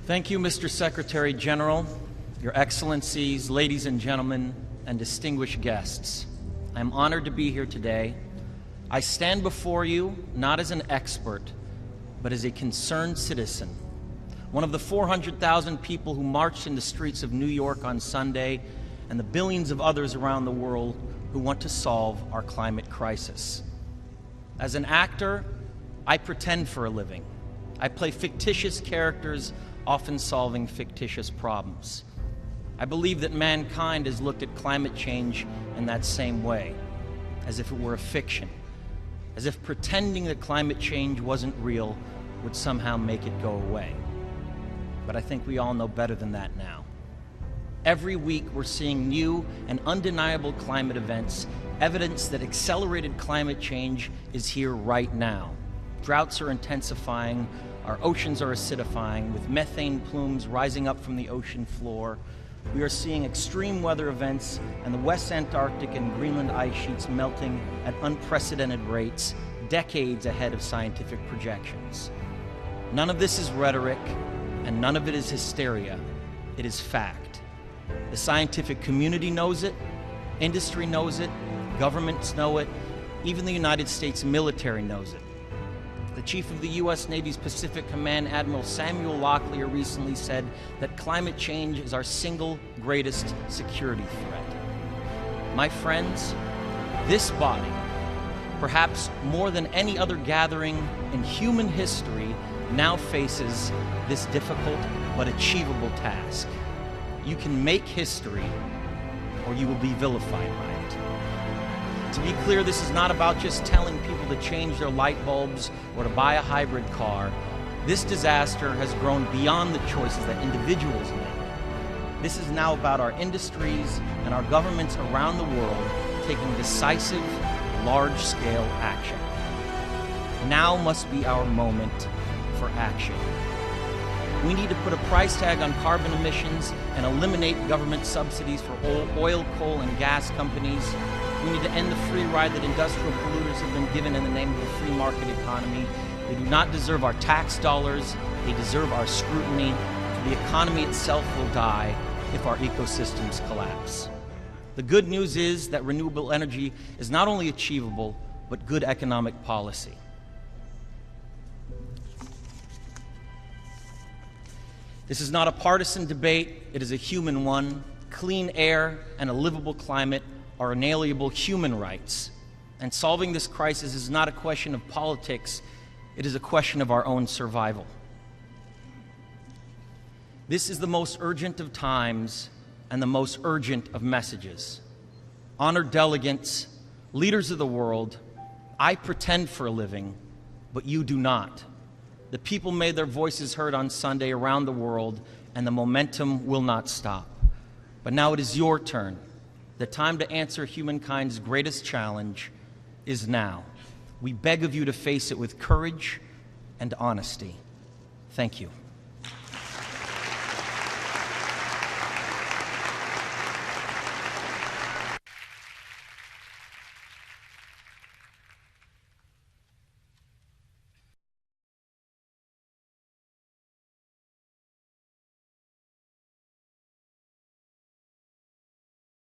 Thank you, Mr. Secretary General, Your Excellencies, ladies and gentlemen, and distinguished guests. I am honored to be here today. I stand before you not as an expert, but as a concerned citizen, one of the 400,000 people who marched in the streets of New York on Sunday, and the billions of others around the world who want to solve our climate crisis. As an actor, I pretend for a living. I play fictitious characters, often solving fictitious problems. I believe that mankind has looked at climate change in that same way, as if it were a fiction, as if pretending that climate change wasn't real would somehow make it go away. But I think we all know better than that now. Every week we're seeing new and undeniable climate events, evidence that accelerated climate change is here right now. Droughts are intensifying, our oceans are acidifying, with methane plumes rising up from the ocean floor. We are seeing extreme weather events and the West Antarctic and Greenland ice sheets melting at unprecedented rates, decades ahead of scientific projections. None of this is rhetoric, and none of it is hysteria. It is fact. The scientific community knows it, industry knows it, governments know it, even the United States military knows it. The Chief of the U.S. Navy's Pacific Command, Admiral Samuel Locklear, recently said that climate change is our single greatest security threat. My friends, this body, perhaps more than any other gathering in human history, now faces this difficult but achievable task. You can make history, or you will be vilified by it. To be clear, this is not about just telling people to change their light bulbs or to buy a hybrid car. This disaster has grown beyond the choices that individuals make. This is now about our industries and our governments around the world taking decisive, large-scale action. Now must be our moment for action. We need to put a price tag on carbon emissions and eliminate government subsidies for oil, coal, and gas companies. We need to end the free ride that industrial polluters have been given in the name of a free market economy. They do not deserve our tax dollars. They deserve our scrutiny. For the economy itself will die if our ecosystems collapse. The good news is that renewable energy is not only achievable, but good economic policy. This is not a partisan debate, it is a human one. Clean air and a livable climate are inalienable human rights. And solving this crisis is not a question of politics, it is a question of our own survival. This is the most urgent of times and the most urgent of messages. Honored delegates, leaders of the world, I pretend for a living, but you do not. The people made their voices heard on Sunday around the world, and the momentum will not stop. But now it is your turn. The time to answer humankind's greatest challenge is now. We beg of you to face it with courage and honesty. Thank you.